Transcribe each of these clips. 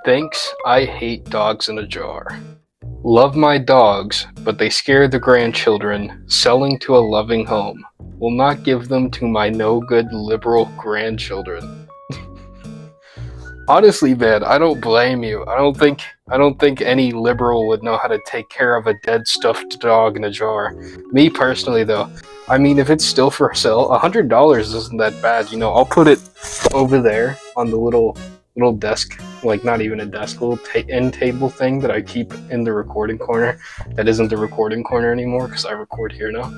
Thanks, I hate dogs in a jar. Love my dogs, but they scare the grandchildren. Selling to a loving home. Will not give them to my no-good liberal grandchildren. Honestly, man, I don't blame you. I don't think any liberal would know how to take care of a dead stuffed dog in a jar. Me personally, though, I mean, if it's still for sale, $100 isn't that bad. You know, I'll put it over there on the little desk, like not even a desk, little end table thing that I keep in the recording corner. That isn't the recording corner anymore because I record here now.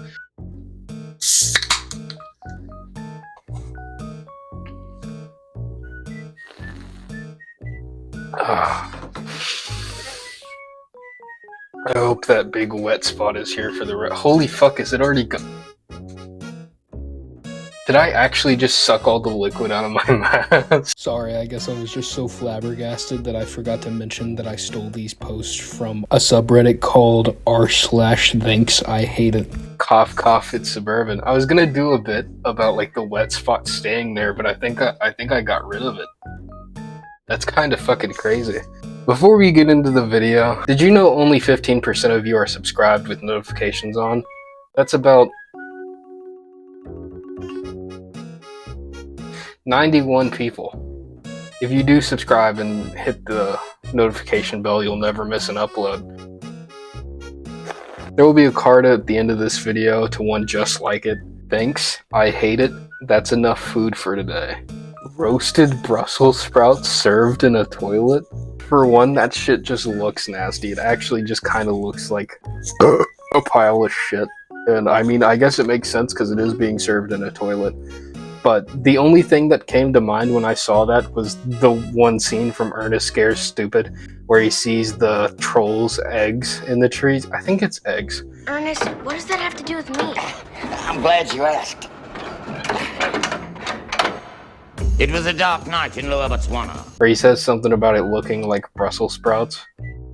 I hope that big wet spot is here for the holy fuck, is it already gone? Did I actually just suck all the liquid out of my mask? Sorry, I guess I was just so flabbergasted that I forgot to mention that I stole these posts from a subreddit called r/thanks I hate it. Cough cough, it's suburban. I was gonna do a bit about like the wet spot staying there, but I think I got rid of it. That's kind of fucking crazy. Before we get into the video, did you know only 15% of you are subscribed with notifications on? That's about 91 people. If you do subscribe and hit the notification bell, you'll never miss an upload. There will be a card at the end of this video to one just like it. Thanks, I hate it. That's enough food for today. Roasted Brussels sprouts served in a toilet? For one, that shit just looks nasty. It actually just kind of looks like a pile of shit. And I mean, I guess it makes sense because it is being served in a toilet. But the only thing that came to mind when I saw that was the one scene from Ernest Scares Stupid where he sees the troll's eggs in the trees. I think it's eggs. Ernest, what does that have to do with me? I'm glad you asked. It was a dark night in Lower Botswana. Where he says something about it looking like Brussels sprouts.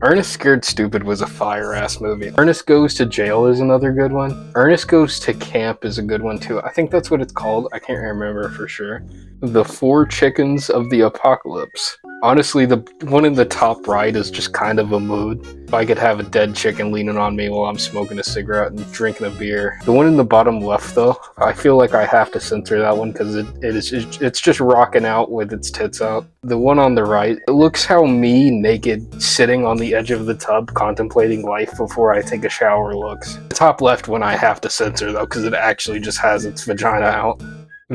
Ernest Scared Stupid was a fire-ass movie. Ernest Goes to Jail is another good one. Ernest Goes to Camp is a good one too. I think that's what it's called. I can't remember for sure. The Four Chickens of the Apocalypse. Honestly, the one in the top right is just kind of a mood. If I could have a dead chicken leaning on me while I'm smoking a cigarette and drinking a beer. The one in the bottom left, though, I feel like I have to censor that one because it's just rocking out with its tits out. The one on the right, it looks how me, naked, sitting on the edge of the tub, contemplating life before I take a shower looks. The top left one I have to censor, though, because it actually just has its vagina out.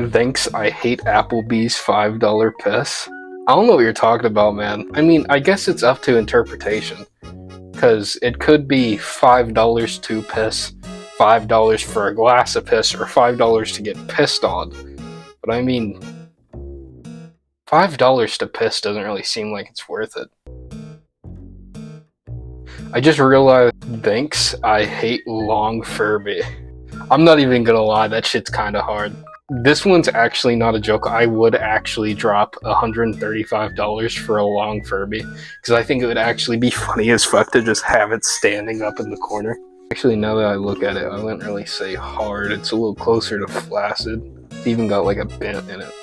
Thanks, I hate Applebees $5 piss. I don't know what you're talking about, man. I mean, I guess it's up to interpretation. Because it could be $5 to piss, $5 for a glass of piss, or $5 to get pissed on. But I mean, $5 to piss doesn't really seem like it's worth it. I just realized, thanks, I hate long Furby. I'm not even gonna lie, that shit's kinda hard. This one's actually not a joke. I would actually drop $135 for a long Furby, because I think it would actually be funny as fuck to just have it standing up in the corner. Actually, now that I look at it, I wouldn't really say hard. It's a little closer to flaccid. It's even got like a bent in it.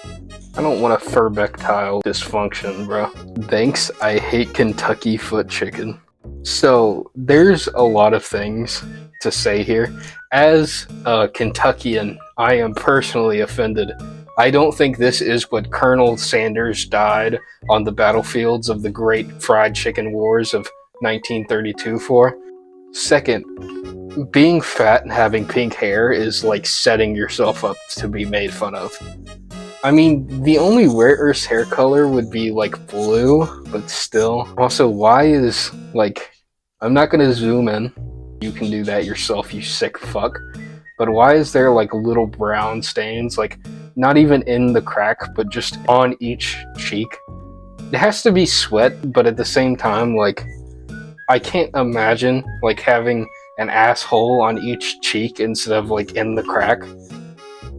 I don't want a furbectile dysfunction, bro. Thanks, I hate Kentucky Foot Chicken. So, there's a lot of things to say here. As a Kentuckian, I am personally offended. I don't think this is what Colonel Sanders died on the battlefields of the Great Fried Chicken Wars of 1932 for. Second, being fat and having pink hair is like setting yourself up to be made fun of. I mean, the only worse hair color would be like blue, but still. Also, why is like, I'm not gonna zoom in. You can do that yourself, you sick fuck. But why is there like little brown stains, like not even in the crack, but just on each cheek? It has to be sweat, but at the same time, like, I can't imagine like having an asshole on each cheek instead of like in the crack.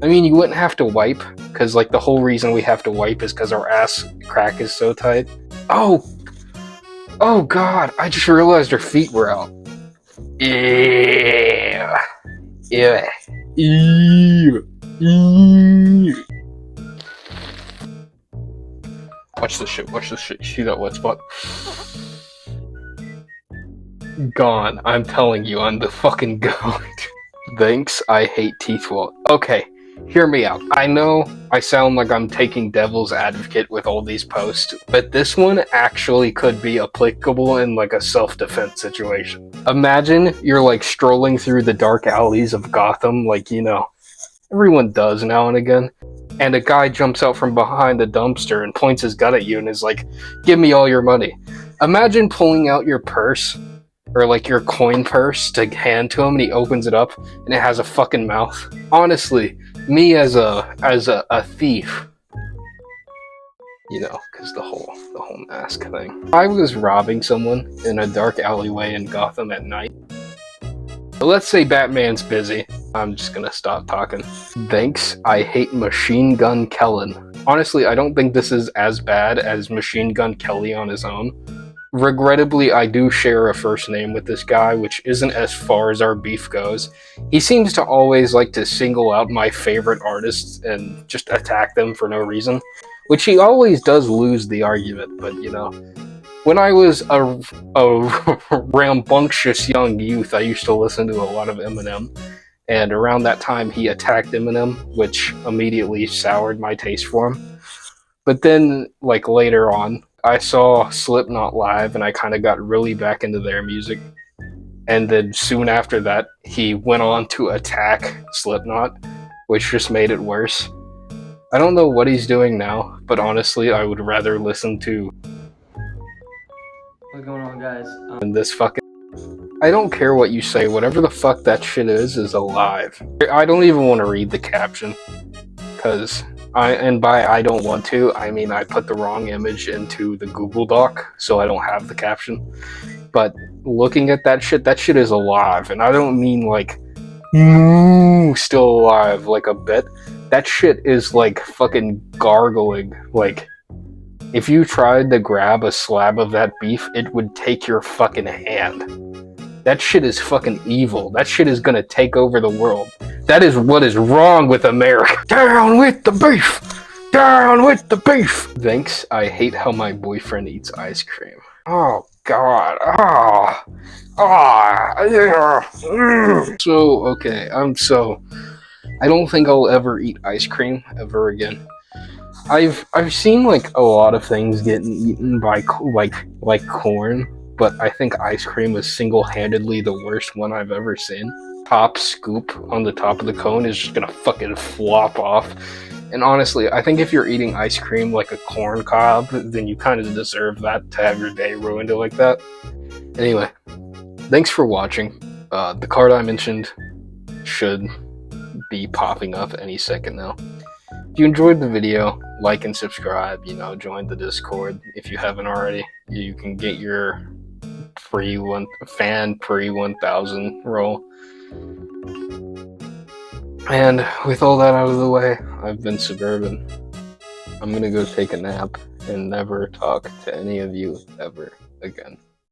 I mean, you wouldn't have to wipe, because like the whole reason we have to wipe is because our ass crack is so tight. Oh god, I just realized her feet were out. Yeah. Yeah. Watch this shit. Watch this shit. You see that wet spot? Gone. I'm telling you, I'm the fucking goat. Thanks. I hate teeth wall. Okay. Hear me out. I know I sound like I'm taking devil's advocate with all these posts, but this one actually could be applicable in like a self-defense situation. Imagine you're like strolling through the dark alleys of Gotham, like, you know, everyone does now and again, and a guy jumps out from behind the dumpster and points his gun at you and is like, "Give me all your money." Imagine pulling out your purse, or like your coin purse, to hand to him, and he opens it up and it has a fucking mouth. Honestly, me as a thief, you know, because the whole mask thing. If I was robbing someone in a dark alleyway in Gotham at night, but let's say Batman's busy. I'm just gonna stop talking. Thanks. I hate Machine Gun Kellen. Honestly, I don't think this is as bad as Machine Gun Kelly on his own. Regrettably, I do share a first name with this guy, which isn't as far as our beef goes. He seems to always like to single out my favorite artists and just attack them for no reason, which he always does lose the argument, but you know. When I was a rambunctious young youth, I used to listen to a lot of Eminem, and around that time he attacked Eminem, which immediately soured my taste for him. But then, like later on, I saw Slipknot live and I kind of got really back into their music. And then soon after that, he went on to attack Slipknot, which just made it worse. I don't know what he's doing now, but honestly, I would rather listen to What's going on, guys? this fucking... I don't care what you say, whatever the fuck that shit is alive. I don't even want to read the caption, because... and by I don't want to, I mean I put the wrong image into the Google Doc, so I don't have the caption. But looking at that shit is alive, and I don't mean like, still alive, like a bit. That shit is like fucking gargling. Like, if you tried to grab a slab of that beef, it would take your fucking hand. That shit is fucking evil. That shit is gonna take over the world. That is what is wrong with America. Down with the beef! Down with the beef! Thanks. I hate how my boyfriend eats ice cream. Oh, God. So, okay. I don't think I'll ever eat ice cream ever again. I've seen like a lot of things getting eaten by like corn, but I think ice cream is single-handedly the worst one I've ever seen. Top scoop on the top of the cone is just gonna fucking flop off. And honestly, I think if you're eating ice cream like a corn cob, then you kind of deserve that, to have your day ruined like that. Anyway, thanks for watching. The card I mentioned should be popping up any second now. If you enjoyed the video, like and subscribe, you know, join the Discord if you haven't already. You can get your fan pre-1000 roll. And with all that out of the way, I've been Suburban. I'm gonna go take a nap and never talk to any of you ever again.